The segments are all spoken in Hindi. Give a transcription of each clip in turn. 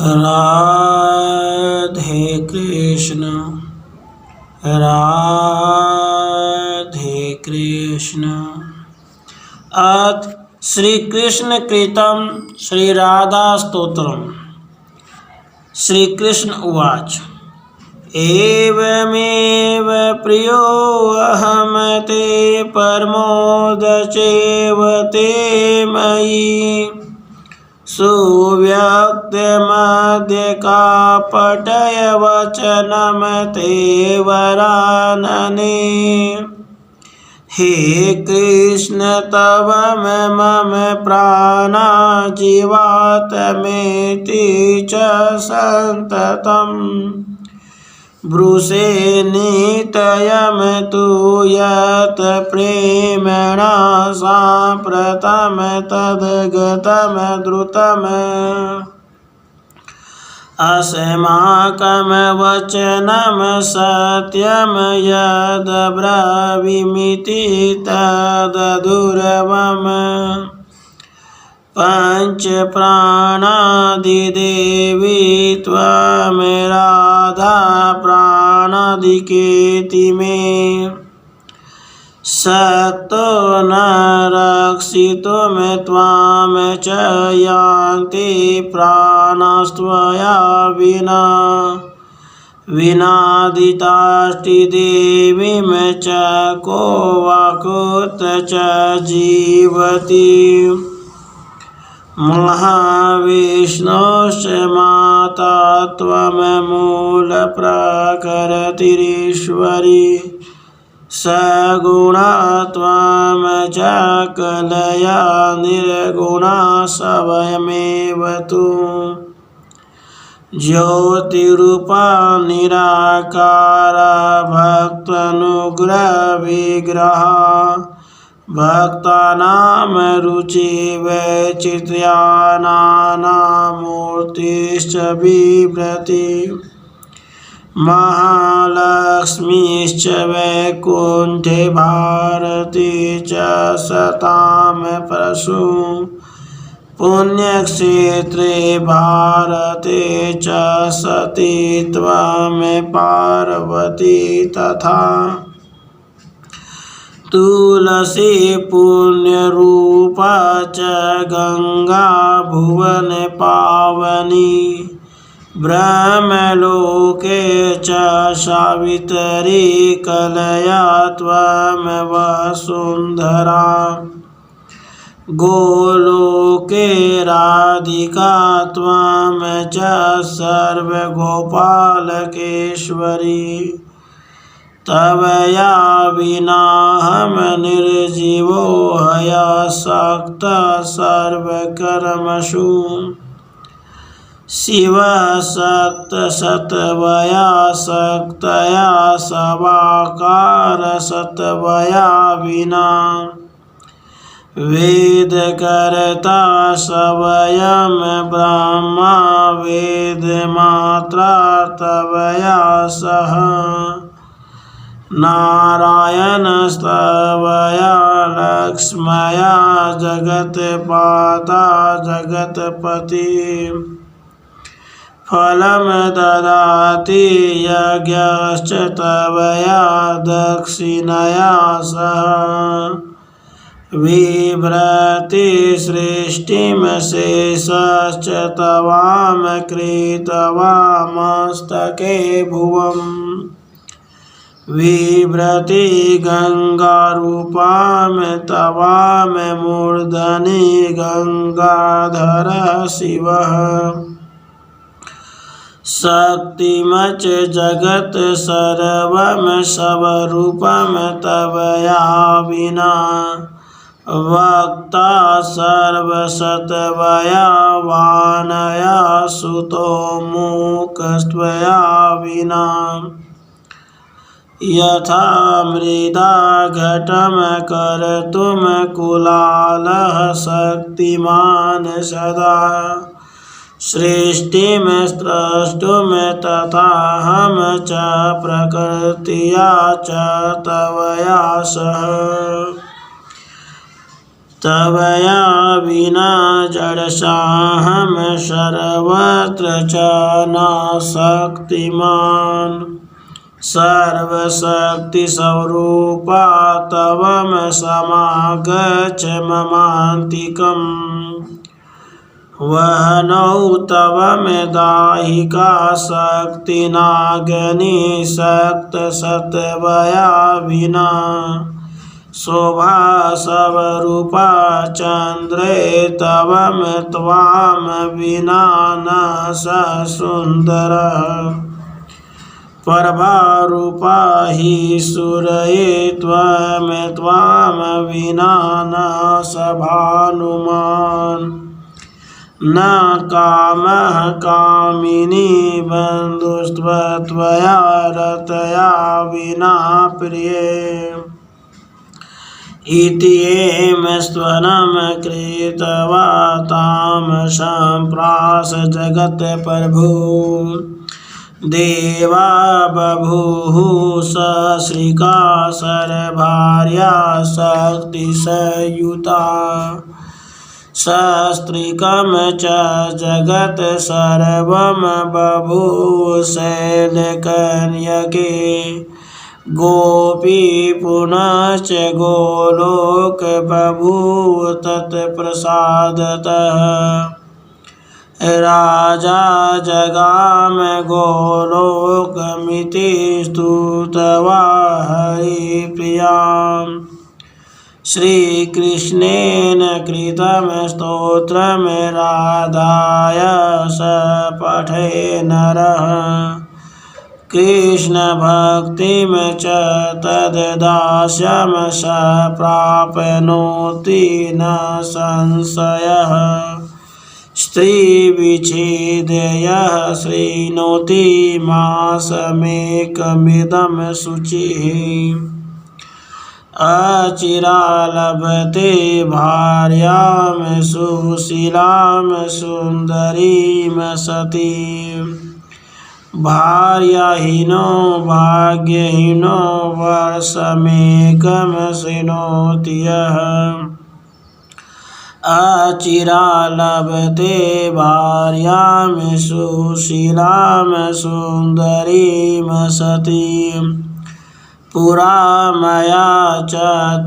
राधे कृष्ण राधे कृष्ण। अथ श्री कृष्ण कृतं श्री राधा स्तोत्रम्। श्री कृष्ण उवाच। एवमेव प्रियोऽहं ते परमोदचैव ते मयि सुव्यक्तमद्यकापटय वचनं ते वरानने। हे कृष्ण तव मम प्राणा जीवात्मेति च सन्ततम् ब्रूषे नित्यं तु यत् प्रेम्णा साम्प्रतं तद्गतं द्रुतम्। अस्माकं वचनं सत्यं यद् ब्रवीमिति तददूरवम्। पंच प्राणादिदेवी त्वं राधा प्राणादिकेति मे। शक्तो न रक्षितुं त्वां च यान्ति प्राणास्त्वया विना। विनादिताष्टि देवीं च को वा कुत्र च जीवति। महाविष्णोश्च माता त्वं मूलप्रकृतिरीश्वरी। सगुणा त्वं च कलया निर्गुणा स्वयमेव तु। ज्योतिरूपा निराकारा भक्तानुग्रहविग्रहा। भक्तानां रुचिर्वैचित्र्यानानामूर्तिश्च बिभ्रति। महालक्ष्मीश्च वैकुण्ठे भारती च सतां प्रसु। पुण्यक्षेत्रे भारते च सती त्वं पार्वती तथा। तुलसी पुण्यरूपा च गंगा भुवन पावनी। ब्रह्मलोके च सावित्री कलया त्वं वसुन्धरा। गोलोके राधिका त्वं च सर्वगोपालकेश्वरी। तवया विनाहं निर्जीवो हयासक्तः सर्वकर्मसु। शिवशक्तसत्त्वया शक्तया सवाकारसत्त्वया विना। वेदकर्ता स्वयं ब्रह्मा वेदमात्रा तवया सह। नारायणस्त्वया लक्ष्म्या जगत्पाता जगत्पति। फलं ददाति यज्ञश्च तवया दक्षिणया सह। बिभ्रति सृष्टिं शेषश्च तवां कृतवामस्तके भुवम्। बिभ्रति गङ्गारूपां तवां मूर्धनि गङ्गाधर शिवः। शक्तिमच्च जगत् सर्वं स्वरूपं तवया विना। वक्ता सर्वसत्त्वया वानया सुतो मूकस्त्वया विना। यथा मृदा घटं कर्तुं कुलालः शक्तिमान् सदा। सृष्टिं स्रष्टुं तथाहं च प्रकृत्या च तवया सह। तवया विना जडसाहम सर्वत्र च नाशक्तिमान् सर्वशक्तिस्वरूपा तवम समागच्छ ममान्तिकम् वहनौ तवमेदाहिका शक्तिनागनी शक्तसत्वया विना शोभा स्वरूपा चन्द्रे तवम त्वाम विना न स सुन्दरः प्रभारूपा हि सूरये त्वाम विना न स भानुमान् न कामः कामिनी बन्धुस्त्वया रतया विना प्रिये इति एम स्वनं कृत्वा तामसं प्रास जगत्प्रभु देवा बभूः सश्रिका सर्वभार्या शक्तिसंयुता सस्त्रीकं च जगत् सर्वं बभूव शैलकन्यके गोपी पुनश्च गोलोक बभूव तत्प्रसादतः राजा जगाम गोलोकमिति स्तुत्वा हरिप्रियाम् श्रीकृष्णेन कृतं स्तोत्रं राधाय स पठे नरः कृष्णभक्तिं च तद्दास्यं स प्राप्नोति न संशयः स्त्रीविच्छेद यः शृणोति मासमेकमिदं शुचिः अचिरालभते भार्यां सुशीलां सुन्दरीं सतीं भार्याहीनो भाग्यहीनो वर्षमेकं शृणोति यः अचिरालभते भार्यां सुशीलां सुन्दरीं सतीं पुरा मया च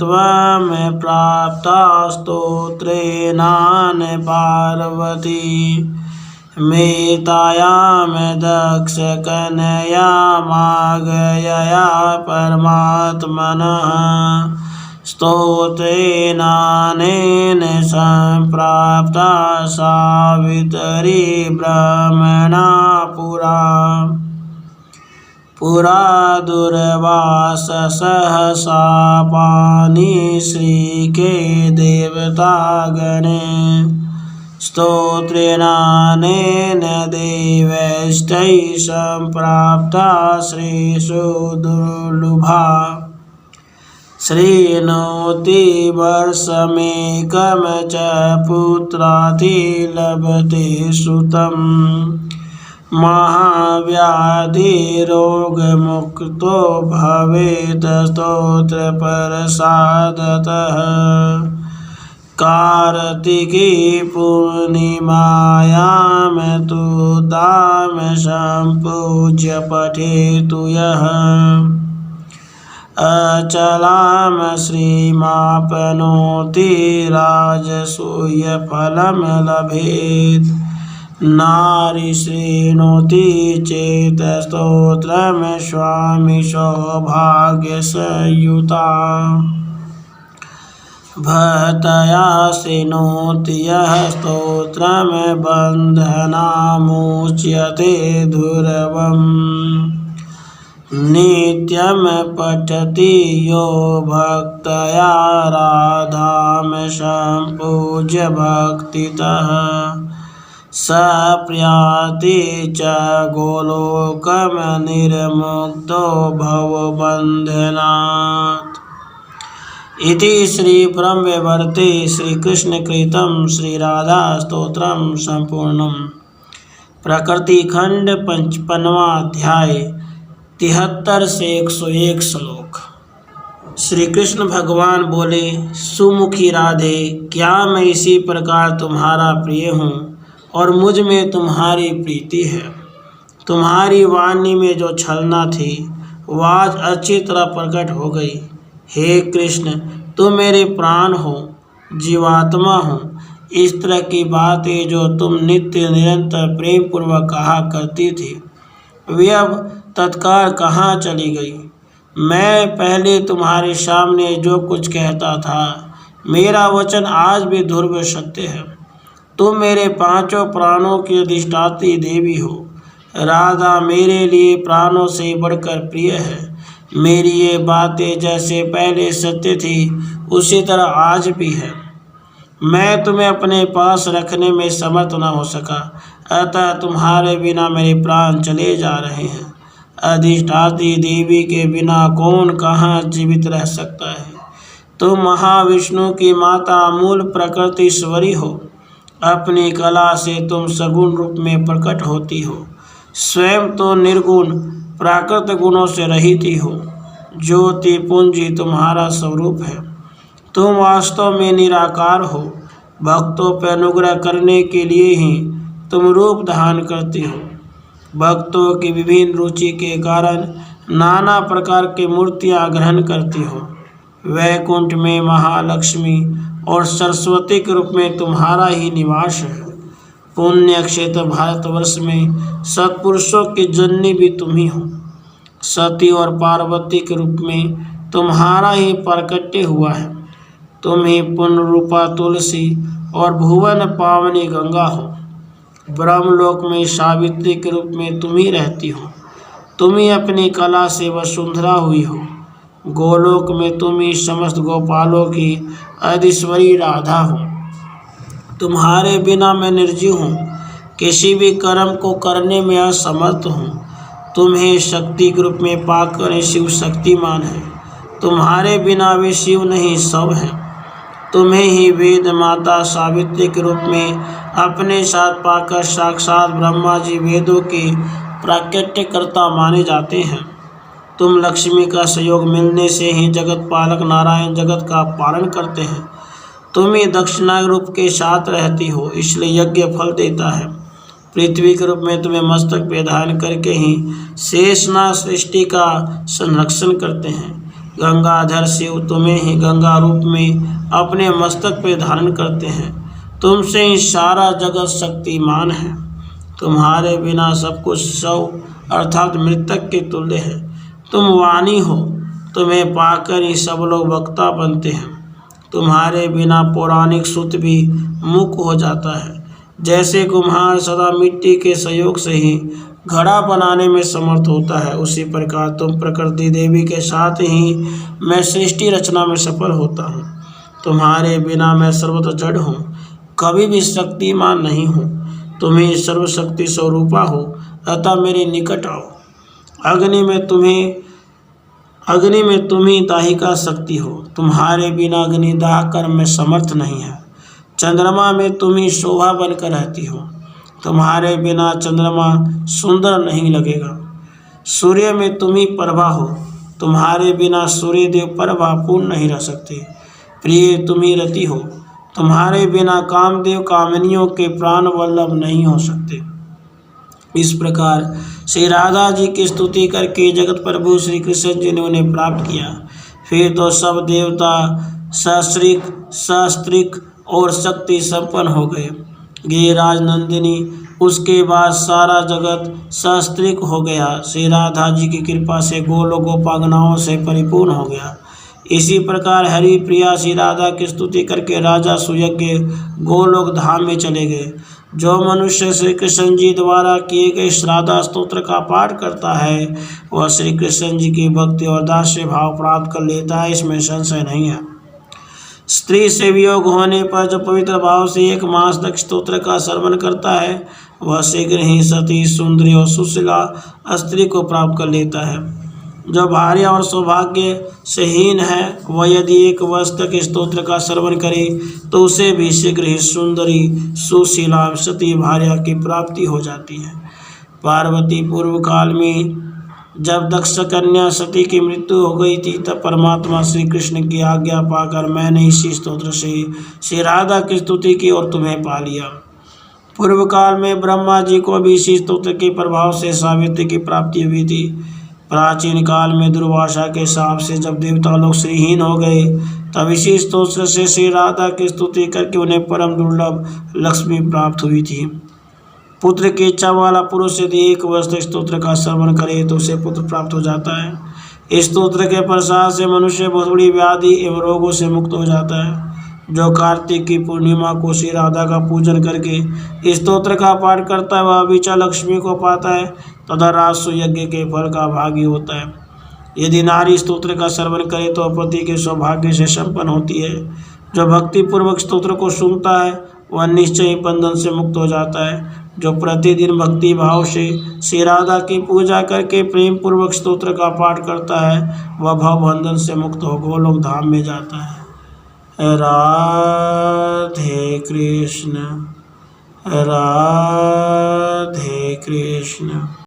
त्वं प्राप्ता स्तोत्रेणान पार्वती मेतायां दक्षकन्यामागयया परमात्मनः स्तोत्रेणानेन सम्प्राप्ता सावित्री ब्रह्मणा पुरा दुर्वास सहसा पानी श्रीके देवतागणे स्तोत्रेणानेन देवैस्तैः सम्प्राप्ता श्रीषु दुर्लभा शृणोति वर्षमेकं च पुत्राति लभते सुतम् महाव्याधिरोगमुक्तो भवेत् स्तोत्रप्रसादतः कार्तिकी पूर्णिमायां तु तां सम्पूज्य पठेतु यः अचलां श्रीमाप्नोति राजसूयफलं लभेत् नारी शृणोति चेत् स्तोत्रं स्वामी सौभाग्यसंयुता भक्त्या शृणोति यः स्तोत्रं बन्धनामुच्यते दुर्लभम् नित्यं पठति यो भक्त्या राधां सम्पूज्य भक्तितः स प्रयाति च गोलोकं निर्मुक्तो भवबन्धनात्। इति श्री ब्रह्मवैवर्ते श्रीकृष्णकृतं श्रीराधा स्तोत्रम संपूर्णम। प्रकृतिखंड 55वां अध्याय 73 से 101 श्लोक। श्री कृष्ण भगवान बोले, सुमुखी राधे, क्या मैं इसी प्रकार तुम्हारा प्रिय हूँ और मुझ में तुम्हारी प्रीति है। तुम्हारी वाणी में जो छलना थी वह आज अच्छी तरह प्रकट हो गई। हे कृष्ण, तुम मेरे प्राण हो, जीवात्मा हो। इस तरह की बातें जो तुम नित्य निरंतर प्रेम पूर्वक कहा करती थी, वे अब तत्काल कहाँ चली गई। मैं पहले तुम्हारे सामने जो कुछ कहता था, मेरा वचन आज भी ध्रुव सत्य है। तुम मेरे पांचों प्राणों की अधिष्ठात्री देवी हो। राधा मेरे लिए प्राणों से बढ़कर प्रिय है। मेरी ये बातें जैसे पहले सत्य थी, उसी तरह आज भी है। मैं तुम्हें अपने पास रखने में समर्थ न हो सका, अतः तुम्हारे बिना मेरे प्राण चले जा रहे हैं। अधिष्ठात्री देवी के बिना कौन कहाँ जीवित रह सकता है। तुम महाविष्णु की माता मूल प्रकृतिश्वरी हो। अपनी कला से तुम सगुण रूप में प्रकट होती हो। स्वयं तो निर्गुण प्राकृत गुणों से रहित ही हो। ज्योति पुंजी तुम्हारा स्वरूप है। तुम वास्तव में निराकार हो। भक्तों पर अनुग्रह करने के लिए ही तुम रूप धारण करती हो। भक्तों की विभिन्न रुचि के कारण नाना प्रकार की मूर्तियां ग्रहण करती हो। वैकुंठ में महालक्ष्मी और सरस्वती के रूप में तुम्हारा ही निवास है। पुण्य क्षेत्र भारतवर्ष में सत्पुरुषों की जननी भी तुम ही हो। सती और पार्वती के रूप में तुम्हारा ही प्राकट्य हुआ है। तुम ही पुण्य रूपा तुलसी और भुवन पावनी गंगा हो। ब्रह्मलोक में सावित्री के रूप में तुम ही रहती हो। तुम ही अपनी कला से वसुंधरा हुई हो। गोलोक में तुम ही समस्त गोपालों की अधीश्वरी राधा हो। तुम्हारे बिना मैं निर्जीव हूँ, किसी भी कर्म को करने में असमर्थ हूँ। तुम्हें शक्ति के रूप में पाकर शिव शक्तिमान है। तुम्हारे बिना वे शिव नहीं, सब हैं। तुम्हें ही वेद माता सावित्री के रूप में अपने साथ पाकर साक्षात ब्रह्मा जी वेदों के प्राकट्यकर्ता माने जाते हैं। तुम लक्ष्मी का सहयोग मिलने से ही जगत पालक नारायण जगत का पालन करते हैं। तुम ही दक्षिणा रूप के साथ रहती हो, इसलिए यज्ञ फल देता है। पृथ्वी के रूप में तुम्हें मस्तक पे धारण करके ही शेषनाग सृष्टि का संरक्षण करते हैं। गंगाधर शिव तुम्हें ही गंगा रूप में अपने मस्तक पे धारण करते हैं। तुमसे ही सारा जगत शक्तिमान है। तुम्हारे बिना सब कुछ शव अर्थात मृतक के तुल्य है। तुम वाणी हो, तुम्हें पाकर ही सब लोग वक्ता बनते हैं। तुम्हारे बिना पौराणिक सूत्र भी मूक हो जाता है। जैसे कुम्हार सदा मिट्टी के सहयोग से ही घड़ा बनाने में समर्थ होता है, उसी प्रकार तुम प्रकृति देवी के साथ ही मैं सृष्टि रचना में सफल होता हूँ। तुम्हारे बिना मैं सर्वत्र जड़ हूँ, कभी भी शक्तिमान नहीं हूँ। तुम ही सर्वशक्ति स्वरूपा हो, अतः मेरे निकट आओ। अग्नि में तुम ही दाहिका शक्ति हो। तुम्हारे बिना अग्नि दाह कर में समर्थ नहीं है। चंद्रमा में तुम ही शोभा बनकर रहती हो। तुम्हारे बिना चंद्रमा सुंदर नहीं लगेगा। सूर्य में तुम ही प्रभा हो। तुम्हारे बिना सूर्यदेव प्रभापूर्ण नहीं रह सकते। प्रिय तुम ही रति हो। तुम्हारे बिना कामदेव कामिनियों के प्राण वल्लभ नहीं हो सकते। इस प्रकार श्री राधा जी की स्तुति करके जगत प्रभु श्री कृष्ण जी ने उन्हें प्राप्त किया। फिर तो सब देवता सस्त्रिक और शक्ति संपन्न हो गए। गिरिराज नंदिनी, उसके बाद सारा जगत सस्त्रिक हो गया। श्री राधा जी की कृपा से गोलोक गोपांगनाओं से परिपूर्ण हो गया। इसी प्रकार हरि प्रिया श्री राधा की स्तुति करके राजा सुयज्ञ गोलोक धाम में चले गए। जो मनुष्य श्री कृष्ण जी द्वारा किए गए श्राद्ध स्तोत्र का पाठ करता है, वह श्री कृष्ण जी की भक्ति और दास्य भाव प्राप्त कर लेता है, इसमें संशय नहीं है। स्त्री से वियोग होने पर जो पवित्र भाव से 1 मास तक स्तोत्र का श्रवण करता है, वह शीघ्र ही सती सुंदरी और सुशीला स्त्री को प्राप्त कर लेता है। जो भार्य और सौभाग्य से हीन है, वह यदि 1 वर्ष तक स्तोत्र का श्रवण करे तो उसे भी शीघ्र ही सुंदरी सुशीला सती भार्या की प्राप्ति हो जाती है। पार्वती पूर्व काल में जब दक्ष कन्या सती की मृत्यु हो गई थी तब परमात्मा श्री कृष्ण की आज्ञा पाकर मैंने इसी स्तोत्र से श्री राधा की स्तुति की और तुम्हें पा लिया। पूर्व काल में ब्रह्मा जी को भी इसी स्तोत्र के प्रभाव से सावित्री की प्राप्ति हुई थी। प्राचीन काल में दुर्वासा के शाप से जब देवता लोग श्रीहीन हो गए तब इसी स्तोत्र से श्री राधा की स्तुति करके उन्हें परम दुर्लभ लक्ष्मी प्राप्त हुई थी। पुत्र की इच्छा वाला पुरुष यदि 1 वर्ष तक स्तोत्र का श्रवण करे तो उसे पुत्र प्राप्त हो जाता है। इस स्तोत्र के प्रसाद से मनुष्य बहुत बड़ी व्याधि एवं रोगों से मुक्त हो जाता है। जो कार्तिक की पूर्णिमा को श्री राधा का पूजन करके इस स्तोत्र का पाठ करता है वह अभिचा लक्ष्मी को पाता है तथा राजसु यज्ञ के फल का भागी होता है। यदि नारी स्तोत्र का श्रवण करे तो पति के सौभाग्य से संपन्न होती है। जो भक्ति पूर्वक स्तोत्र को सुनता है वह निश्चय ही बंधन से मुक्त हो जाता है। जो प्रतिदिन भक्ति भाव से श्री राधा की पूजा करके प्रेम पूर्वक स्तोत्र का पाठ करता है वह भव बंधन से मुक्त हो गोलोक धाम में जाता है। राधे कृष्ण राधे कृष्ण।